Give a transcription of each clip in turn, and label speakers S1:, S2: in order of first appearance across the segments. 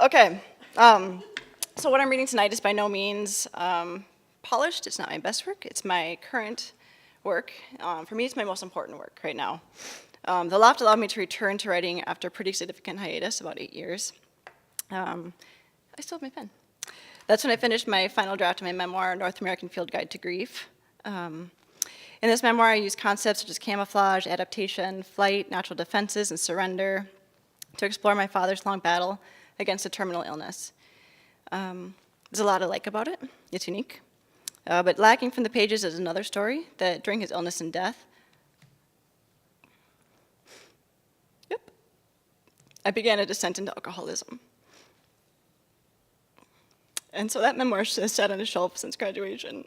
S1: Okay, so what I'm reading tonight is by no means polished. It's not my best work. It's my current work. For me, it's my most important work right now. The Loft allowed me to return to writing after a pretty significant hiatus, about 8 years. I still have my pen. That's when I finished my final draft of my memoir, North American Field Guide to Grief. In this memoir, I use concepts such as camouflage, adaptation, flight, natural defenses, and surrender to explore my father's long battle against a terminal illness. There's a lot I like about it. It's unique. But lacking from the pages is another story that during his illness and death, I began a descent into alcoholism. And so that memoir has sat on a shelf since graduation.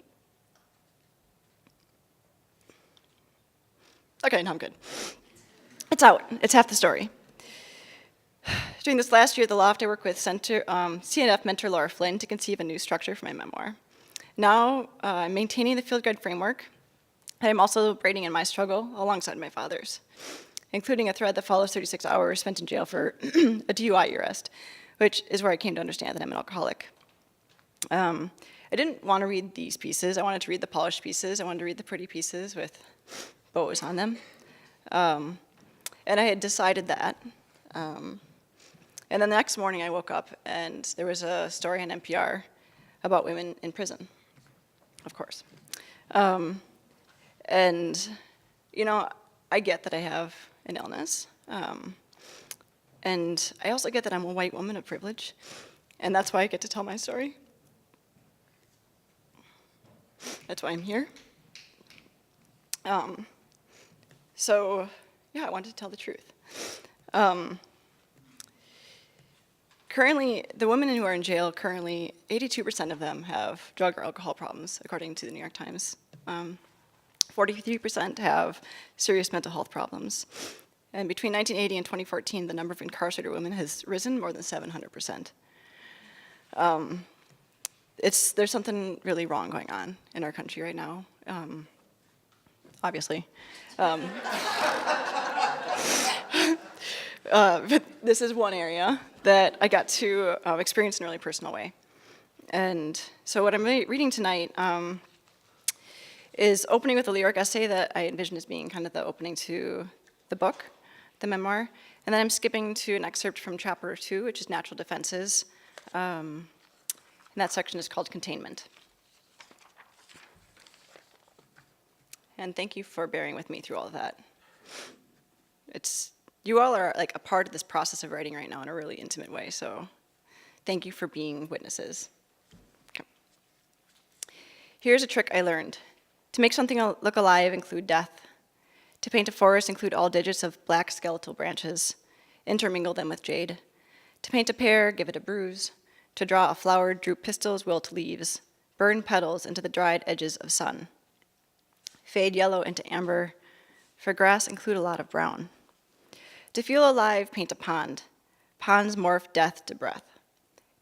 S1: Okay, no, I'm good. It's out. It's half the story. During this last year at the Loft, I worked with CNF mentor Laura Flynn to conceive a new structure for my memoir. Now, I'm maintaining the field guide framework. I'm also writing in my struggle alongside my father's, including a thread that follows 36 hours spent in jail for a DUI arrest, which is where I came to understand that I'm an alcoholic. I didn't want to read these pieces. I wanted to read the polished pieces. I wanted to read the pretty pieces with bows on them. And I had decided that. And then the next morning I woke up and there was a story on NPR about women in prison, of course. And, you know, I get that I have an illness. And I also get that I'm a white woman of privilege. And that's why I get to tell my story. That's why I'm here. So, yeah, I wanted to tell the truth. Currently, the women who are in jail, 82% of them have drug or alcohol problems, according to the New York Times. 43% have serious mental health problems. And between 1980 and 2014, the number of incarcerated women has risen more than 700%. There's something really wrong going on in our country right now, obviously. But this is one area that I got to experience in a really personal way. And so what I'm reading tonight is opening with a lyric essay that I envision as being kind of the opening to the book, the memoir. And then I'm skipping to an excerpt from chapter 2, which is natural defenses. And that section is called Containment. And thank you for bearing with me through all of that. You all are like a part of this process of writing right now in a really intimate way, so thank you for being witnesses. Okay. Here's a trick I learned. To make something look alive, include death. To paint a forest, include all digits of black skeletal branches. Intermingle them with jade. To paint a pear, give it a bruise. To draw a flower, droop pistils, wilt leaves. Burn petals into the dried edges of sun. Fade yellow into amber. For grass, include a lot of brown. To feel alive, paint a pond. Ponds morph death to breath.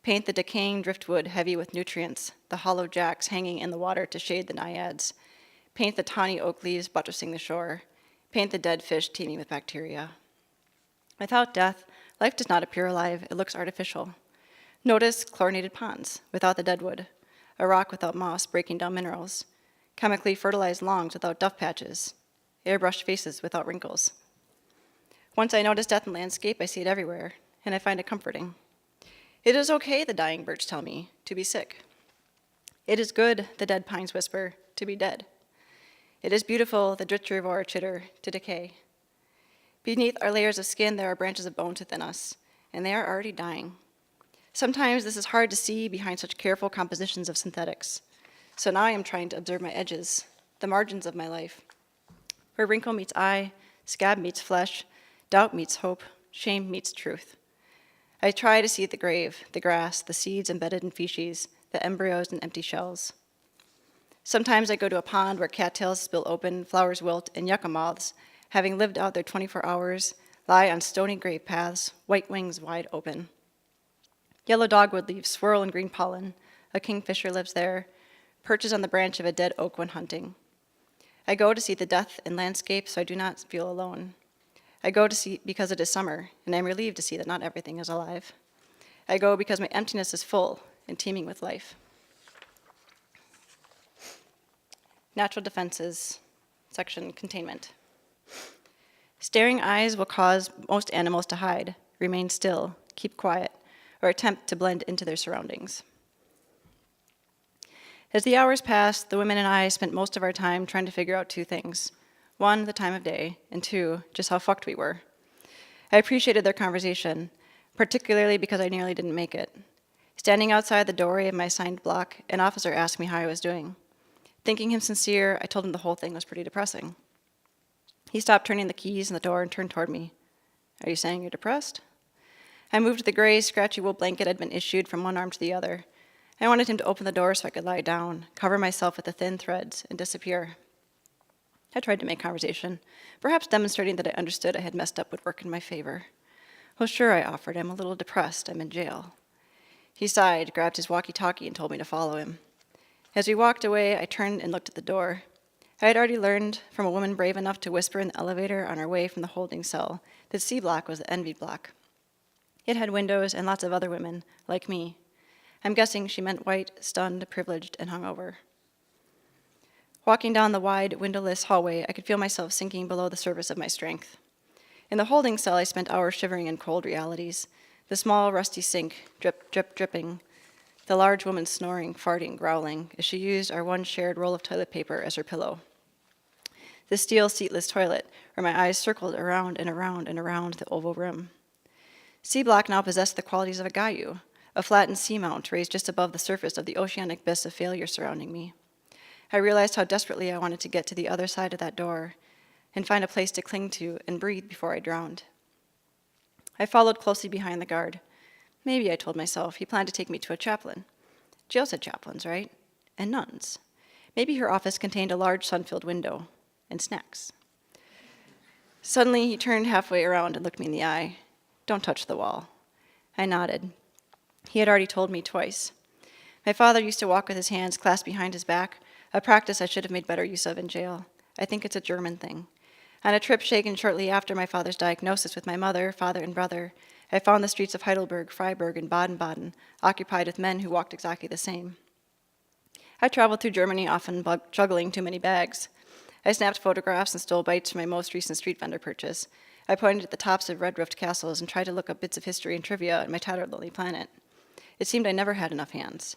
S1: Paint the decaying driftwood heavy with nutrients, the hollow jacks hanging in the water to shade the naiads. Paint the tawny oak leaves buttressing the shore. Paint the dead fish teeming with bacteria. Without death, life does not appear alive, it looks artificial. Notice chlorinated ponds without the deadwood, a rock without moss breaking down minerals, chemically fertilized lawns without duff patches, airbrushed faces without wrinkles. Once I notice death in landscape, I see it everywhere, and I find it comforting. It is okay, the dying birds tell me, to be sick. It is good, the dead pines whisper, to be dead. It is beautiful, the driftjurvor chitter, to decay. Beneath our layers of skin, there are branches of bone within us, and they are already dying. Sometimes this is hard to see behind such careful compositions of synthetics. So now I am trying to observe my edges, the margins of my life, where wrinkle meets eye, scab meets flesh, doubt meets hope, shame meets truth. I try to see the grave, the grass, the seeds embedded in feces, the embryos and empty shells. Sometimes I go to a pond where cattails spill open, flowers wilt, and yucca moths, having lived out their 24 hours, lie on stony grave paths, white wings wide open. Yellow dogwood leaves swirl in green pollen. A kingfisher lives there, perches on the branch of a dead oak when hunting. I go to see the death in landscape so I do not feel alone. I go to see because it is summer, and I am relieved to see that not everything is alive. I go because my emptiness is full and teeming with life. Natural defenses, section containment. Staring eyes will cause most animals to hide, remain still, keep quiet, or attempt to blend into their surroundings. As the hours passed, the women and I spent most of our time trying to figure out two things. One, the time of day, and two, just how fucked we were. I appreciated their conversation, particularly because I nearly didn't make it. Standing outside the doorway of my assigned block, an officer asked me how I was doing. Thinking him sincere, I told him the whole thing was pretty depressing. He stopped turning the keys in the door and turned toward me. "Are you saying you're depressed?" I moved the gray, scratchy wool blanket I'd been issued from one arm to the other. I wanted him to open the door so I could lie down, cover myself with the thin threads, and disappear. I tried to make conversation, perhaps demonstrating that I understood I had messed up would work in my favor. "Well, sure," I offered. "I'm a little depressed. I'm in jail." He sighed, grabbed his walkie-talkie, and told me to follow him. As we walked away, I turned and looked at the door. I had already learned from a woman brave enough to whisper in the elevator on our way from the holding cell that C block was the envied block. It had windows and lots of other women, like me. I'm guessing she meant white, stunned, privileged, and hungover. Walking down the wide, windowless hallway, I could feel myself sinking below the surface of my strength. In the holding cell, I spent hours shivering in cold realities. The small, rusty sink, drip, drip, dripping. The large woman snoring, farting, growling, as she used our one shared roll of toilet paper as her pillow. The steel seatless toilet, where my eyes circled around and around and around the oval rim. C block now possessed the qualities of a Ajayi, a flattened seamount raised just above the surface of the oceanic abyss of failure surrounding me. I realized how desperately I wanted to get to the other side of that door and find a place to cling to and breathe before I drowned. I followed closely behind the guard. Maybe, I told myself, he planned to take me to a chaplain. Jails had chaplains, right? And nuns. Maybe her office contained a large sun-filled window and snacks. Suddenly, he turned halfway around and looked me in the eye. "Don't touch the wall." I nodded. He had already told me twice. My father used to walk with his hands clasped behind his back, a practice I should have made better use of in jail. I think it's a German thing. On a trip shaken shortly after my father's diagnosis with my mother, father, and brother, I found the streets of Heidelberg, Freiburg, and Baden-Baden occupied with men who walked exactly the same. I traveled through Germany, often juggling too many bags. I snapped photographs and stole bites from my most recent street vendor purchase. I pointed at the tops of red-roofed castles and tried to look up bits of history and trivia on my tattered, lonely planet. It seemed I never had enough hands.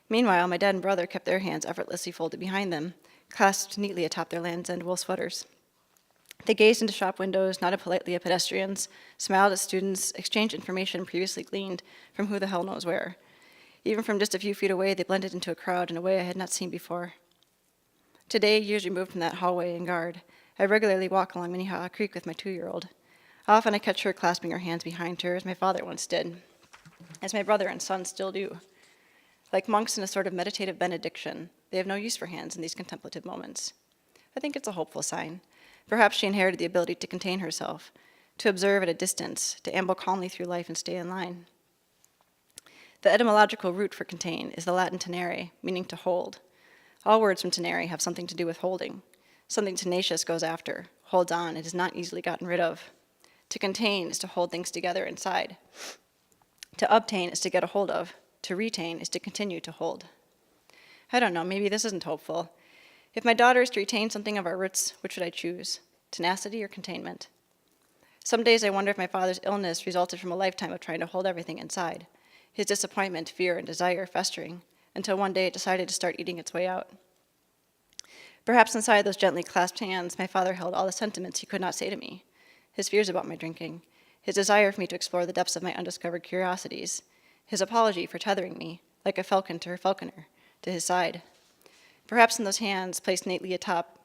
S1: Meanwhile, my dad and brother kept their hands effortlessly folded behind them, clasped neatly atop their Land's End wool sweaters. They gazed into shop windows, nodded politely at pedestrians, smiled at students, exchanged information previously gleaned from who the hell knows where. Even from just a few feet away, they blended into a crowd in a way I had not seen before. Today, years removed from that hallway and guard, I regularly walk along Minnehaha Creek with my 2-year-old. Often I catch her clasping her hands behind her, as my father once did, as my brother and son still do. Like monks in a sort of meditative benediction, they have no use for hands in these contemplative moments. I think it's a hopeful sign. Perhaps she inherited the ability to contain herself, to observe at a distance, to amble calmly through life and stay in line. The etymological root for contain is the Latin tenere, meaning to hold. All words from tenere have something to do with holding. Something tenacious goes after, holds on, and is not easily gotten rid of. To contain is to hold things together inside. To obtain is to get a hold of. To retain is to continue to hold. I don't know, maybe this isn't hopeful. If my daughter is to retain something of our roots, which would I choose? Tenacity or containment? Some days I wonder if my father's illness resulted from a lifetime of trying to hold everything inside. His disappointment, fear, and desire festering, until one day it decided to start eating its way out. Perhaps inside those gently clasped hands, my father held all the sentiments he could not say to me. His fears about my drinking, his desire for me to explore the depths of my undiscovered curiosities, his apology for tethering me, like a falcon to her falconer, to his side. Perhaps in those hands, placed neatly atop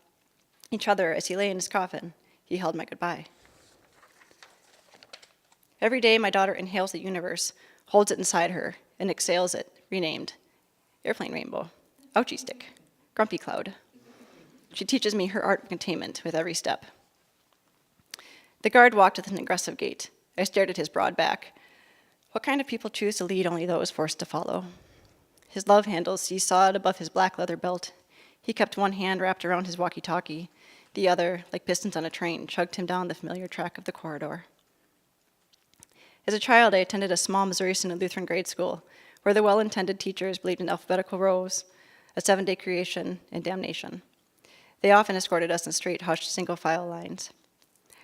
S1: each other as he lay in his coffin, he held my goodbye. Every day my daughter inhales the universe, holds it inside her, and exhales it, renamed. Airplane rainbow, ouchie stick, grumpy cloud. She teaches me her art of containment with every step. The guard walked with an aggressive gait. I stared at his broad back. What kind of people choose to lead only those forced to follow? His love handles seesawed above his black leather belt. He kept one hand wrapped around his walkie-talkie. The other, like pistons on a train, chugged him down the familiar track of the corridor. As a child, I attended a small Missouri Synod Lutheran grade school where the well-intended teachers believed in alphabetical rows, a 7-day creation, and damnation. They often escorted us in straight, hushed, single-file lines.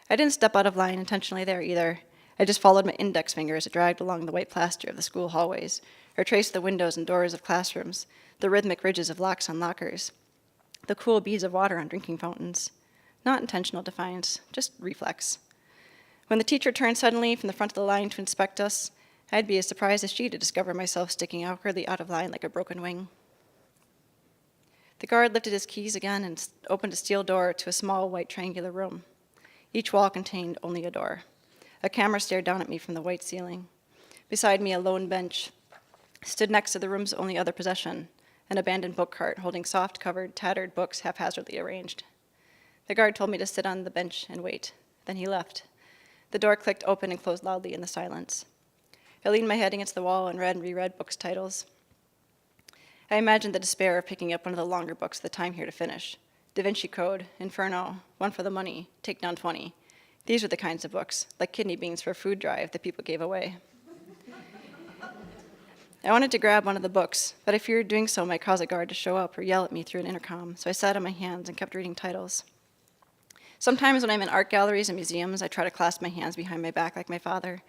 S1: I didn't step out of line intentionally there either. I just followed my index finger as it dragged along the white plaster of the school hallways, or traced the windows and doors of classrooms, the rhythmic ridges of locks on lockers, the cool beads of water on drinking fountains. Not intentional defiance, just reflex. When the teacher turned suddenly from the front of the line to inspect us, I'd be as surprised as she to discover myself sticking awkwardly out of line like a broken wing. The guard lifted his keys again and opened a steel door to a small white triangular room. Each wall contained only a door. A camera stared down at me from the white ceiling. Beside me, a lone bench stood next to the room's only other possession, an abandoned book cart holding soft-covered, tattered books haphazardly arranged. The guard told me to sit on the bench and wait. Then he left. The door clicked open and closed loudly in the silence. I leaned my head against the wall and read and reread books' titles. I imagined the despair of picking up one of the longer books, The Time Here to Finish. Da Vinci Code, Inferno, One for the Money, Take Down 20. These were the kinds of books, like kidney beans for a food drive, that people gave away. I wanted to grab one of the books, but I feared doing so might cause a guard to show up or yell at me through an intercom, so I sat on my hands and kept reading titles. Sometimes when I'm in art galleries and museums, I try to clasp my hands behind my back like my father.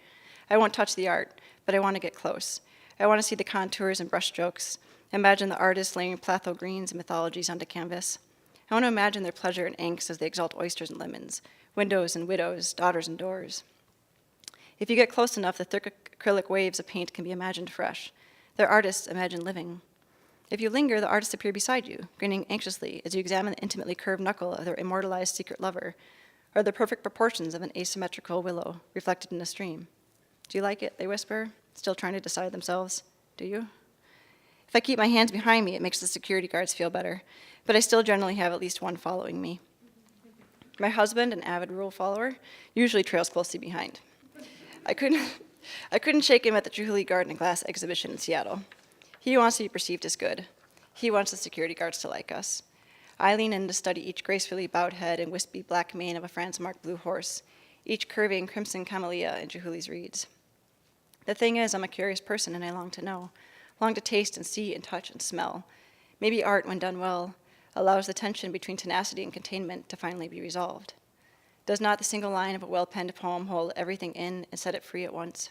S1: I won't touch the art, but I want to get close. I want to see the contours and brushstrokes, imagine the artists laying platho greens and mythologies onto canvas. I want to imagine their pleasure and angst as they exalt oysters and lemons, windows and widows, daughters and doors. If you get close enough, the thick acrylic waves of paint can be imagined fresh. Their artists imagine living. If you linger, the artists appear beside you, grinning anxiously as you examine the intimately curved knuckle of their immortalized secret lover, or the perfect proportions of an asymmetrical willow reflected in a stream. Do you like it? They whisper, still trying to decide themselves. Do you? If I keep my hands behind me, it makes the security guards feel better, but I still generally have at least one following me. My husband, an avid rule follower, usually trails closely behind. I couldn't shake him at the Chihuly Garden and Glass exhibition in Seattle. He wants to be perceived as good. He wants the security guards to like us. I lean in to study each gracefully bowed head and wispy black mane of a Franz-Marc blue horse, each curving crimson camellia in Chihuly's reeds. The thing is, I'm a curious person and I long to know, long to taste and see and touch and smell. Maybe art, when done well, allows the tension between tenacity and containment to finally be resolved. Does not the single line of a well-penned poem hold everything in and set it free at once?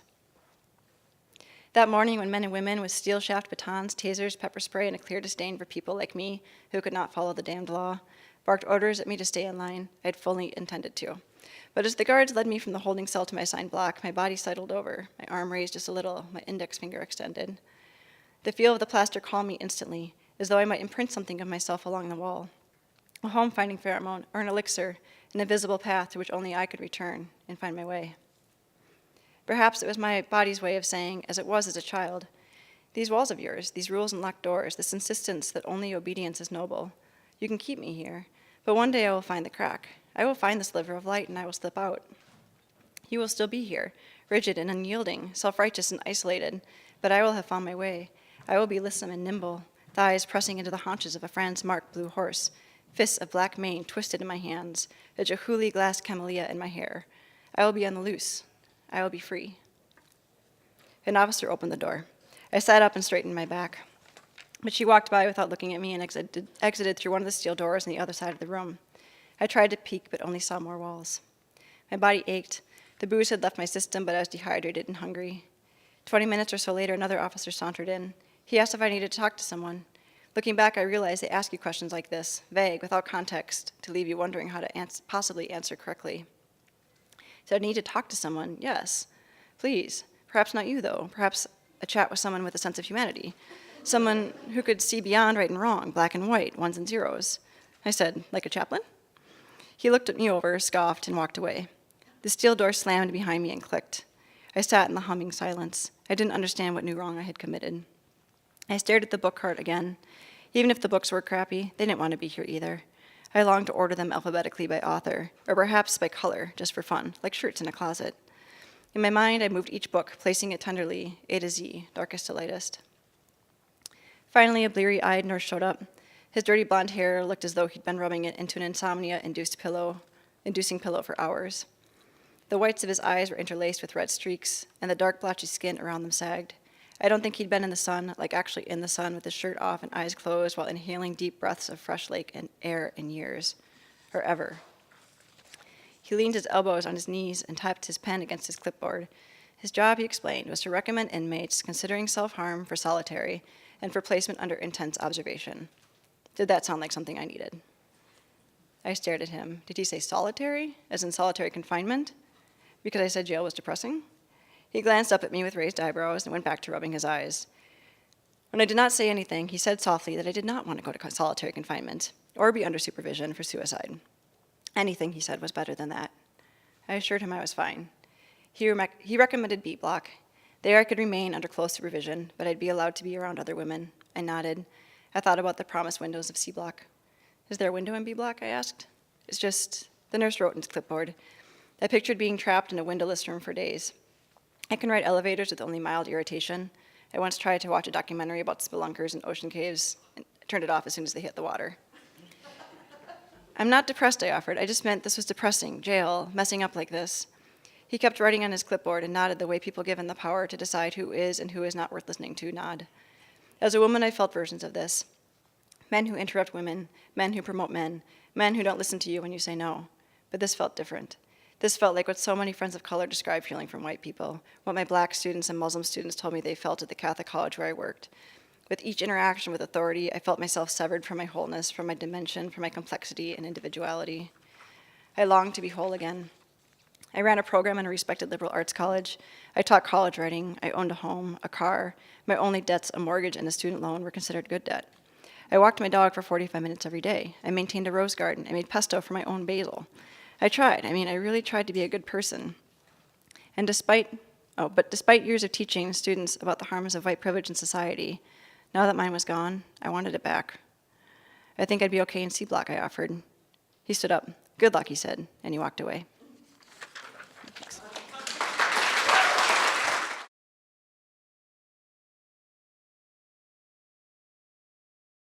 S1: That morning, when men and women with steel shaft batons, tasers, pepper spray, and a clear disdain for people like me who could not follow the damned law, barked orders at me to stay in line, I had fully intended to. But as the guards led me from the holding cell to my assigned block, my body sidled over, my arm raised just a little, my index finger extended. The feel of the plaster calmed me instantly, as though I might imprint something of myself along the wall, a home-finding pheromone or an elixir, an invisible path to which only I could return and find my way. Perhaps it was my body's way of saying, as it was as a child, these walls of yours, these rules and locked doors, this insistence that only obedience is noble, you can keep me here, but one day I will find the crack. I will find the sliver of light and I will slip out. You will still be here, rigid and unyielding, self-righteous and isolated, but I will have found my way. I will be lissom and nimble, thighs pressing into the haunches of a Franz-Marc blue horse, fists of black mane twisted in my hands, a Chihuly glass camellia in my hair. I will be on the loose. I will be free. An officer opened the door. I sat up and straightened my back, but she walked by without looking at me and exited through one of the steel doors on the other side of the room. I tried to peek, but only saw more walls. My body ached. The booze had left my system, but I was dehydrated and hungry. 20 minutes or so later, another officer sauntered in. He asked if I needed to talk to someone. Looking back, I realized they ask you questions like this, vague, without context, to leave you wondering how to possibly answer correctly. Did I need to talk to someone? Yes. Please. Perhaps not you, though. Perhaps a chat with someone with a sense of humanity. Someone who could see beyond right and wrong, black and white, ones and zeros. I said, like a chaplain? He looked at me over, scoffed, and walked away. The steel door slammed behind me and clicked. I sat in the humming silence. I didn't understand what new wrong I had committed. I stared at the book cart again. Even if the books were crappy, they didn't want to be here either. I longed to order them alphabetically by author, or perhaps by color, just for fun, like shirts in a closet. In my mind, I moved each book, placing it tenderly, A to Z, darkest to lightest. Finally, a bleary-eyed nurse showed up. His dirty blonde hair looked as though he'd been rubbing it into an insomnia-inducing pillow for hours. The whites of his eyes were interlaced with red streaks, and the dark blotchy skin around them sagged. I don't think he'd been in the sun, like actually in the sun, with his shirt off and eyes closed while inhaling deep breaths of fresh lake and air in years, or ever. He leaned his elbows on his knees and tapped his pen against his clipboard. His job, he explained, was to recommend inmates considering self-harm for solitary and for placement under intense observation. Did that sound like something I needed? I stared at him. Did he say solitary, as in solitary confinement? Because I said jail was depressing? He glanced up at me with raised eyebrows and went back to rubbing his eyes. When I did not say anything, he said softly that I did not want to go to solitary confinement or be under supervision for suicide. Anything, he said, was better than that. I assured him I was fine. He recommended B block. There I could remain under close supervision, but I'd be allowed to be around other women. I nodded. I thought about the promised windows of C block. Is there a window in B block? I asked. It's just, the nurse wrote in his clipboard. I pictured being trapped in a windowless room for days. I can ride elevators with only mild irritation. I once tried to watch a documentary about spelunkers in ocean caves and turned it off as soon as they hit the water. I'm not depressed, I offered. I just meant this was depressing, jail, messing up like this. He kept writing on his clipboard and nodded the way people given the power to decide who is and who is not worth listening to nod. As a woman, I felt versions of this. Men who interrupt women, men who promote men who don't listen to you when you say no. But this felt different. This felt like what so many friends of color describe feeling from white people, what my black students and Muslim students told me they felt at the Catholic college where I worked. With each interaction with authority, I felt myself severed from my wholeness, from my dimension, from my complexity and individuality. I longed to be whole again. I ran a program in a respected liberal arts college. I taught college writing. I owned a home, a car. My only debts, a mortgage and a student loan, were considered good debt. I walked my dog for 45 minutes every day. I maintained a rose garden. I made pesto for my own basil. I tried. I really tried to be a good person. And despite years of teaching students about the harms of white privilege in society, now that mine was gone, I wanted it back. I think I'd be okay in C block, I offered. He stood up. Good luck, he said, and he walked away.